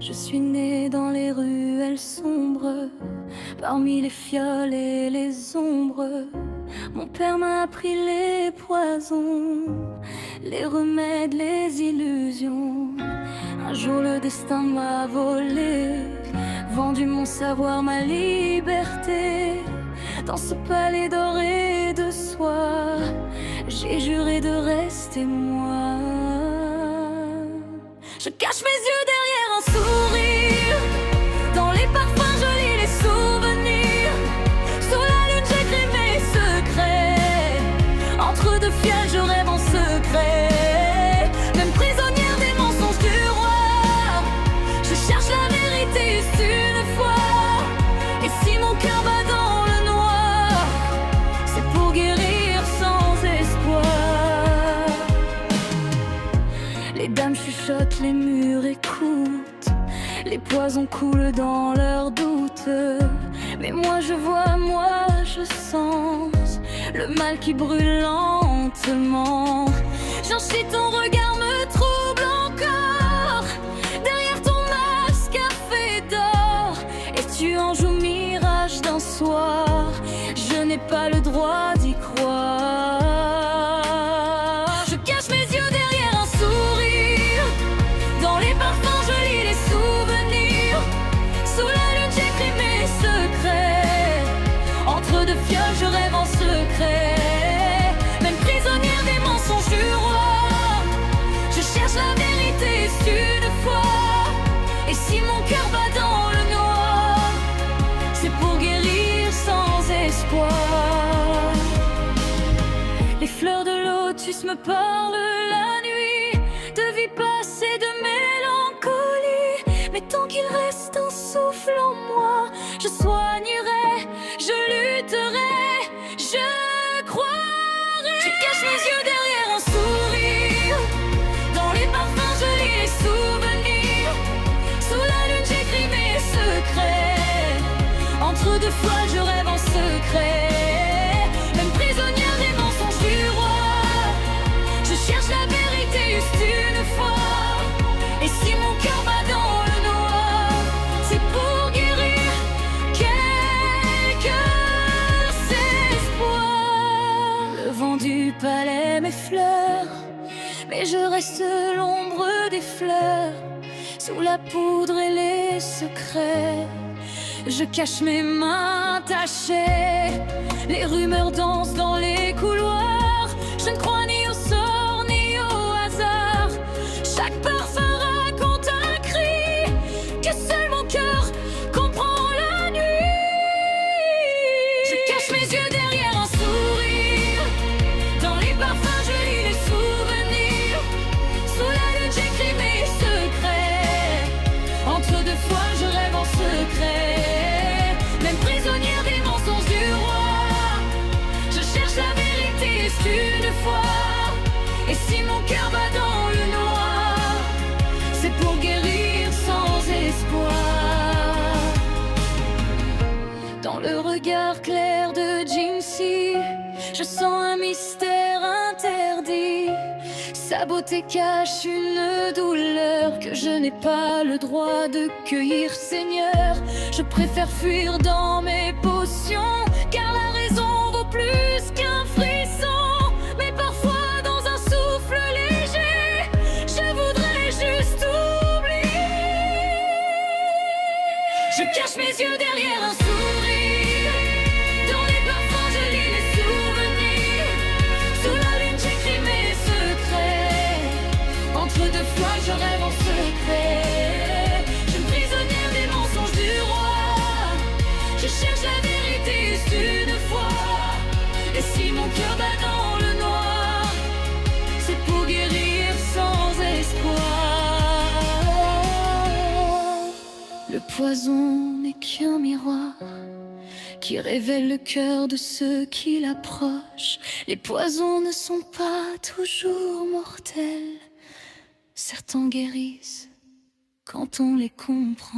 Je suis née dans les ruelles sombres, parmi les fioles et les ombres. Mon père m'a appris les poisons, les remèdes, les illusions. Un jour le destin m'a volé, vendu mon savoir, ma liberté. Dans ce palais doré de soie, j'ai juré de rester moi. Je cache mes yeux derrière un sourire, dans les parfums je lis les souvenirs. Sous la lune j'écris mes secrets, entre deux fioles je rêve en secret. Même prisonnière des mensonges du roi, je cherche la vérité juste une fois. Et si mon cœur bat dans le noir, c'est pour guérir sans espoir. Les dames chuchotent, les murs écoutent, les poisons coulent dans leurs doutes. Mais moi je vois, moi je sens le mal qui brûle lentement. J'enchis, ton regard me trouble encore, derrière ton masque à fait d'or. Et tu en joues mirage d'un soir, je n'ai pas le droit d'y croire. Je cache mes yeux derrière un sourire, dans les parfums je lis les souvenirs. Sous la lune j'écris mes secrets, entre deux fioles je rêve en secret. Même prisonnière des mensonges du roi, je cherche la vérité juste une fois. Et si mon cœur bat dans le noir, c'est pour guérir sans espoir. Les fleurs de lotus me parlent la nuit, de vie passée, de mélancolie. Mais tant qu'il reste un souffle en moi, je soignerai, je lutterai, je croirai. Je cache mes yeux derrière un sourire, dans les parfums je lis les souvenirs. Sous la lune j'écris mes secrets, entre deux fioles je rêve en secret. Même prisonnière des mensonges du roi, je cherche la vérité juste une fois. Et si mon cœur bat dans le noir, c'est pour guérir quelques espoirs. Le vent du palais m'effleure, mais je reste l'ombre des fleurs. Sous la poudre et les secrets, je cache mes mains tachées. Les rumeurs dansent dans les couloirs, je ne crois ni au sort ni au hasard. Chaque parfum raconte un cri que seul mon cœur comprend la nuit. Je cache mes yeux derrière un sourire, dans les parfums je lis les souvenirs. Sous la lune j'écris mes secrets, entre deux fioles je rêve en secret. Même prisonnière des mensonges du roi, je cherche la vérité juste une fois. Et si mon cœur bat dans le noir, c'est pour guérir sans espoir. Dans le regard clair de Jinxie, je sens un mystère interdit. Sa beauté cache une douleur que je n'ai pas le droit de cueillir, Seigneur. Je préfère fuir dans mes potions, car la raison vaut plus qu'un frisson. Mais parfois dans un souffle léger, je voudrais juste oublier. Je cache mes yeux derrière un sourire, dans les parfums je lis les souvenirs. Sous la lune j'écris mes secrets, entre deux fioles je rêve en secret. Je suis prisonnière des mensonges du roi, je cherche la vérité juste une fois. Et si mon cœur bat dans le noir, c'est pour guérir sans espoir. Le poison n'est qu'un miroir qui révèle le cœur de ceux qui l'approchent. Les poisons ne sont pas toujours mortels, certains guérissent quand on les comprend.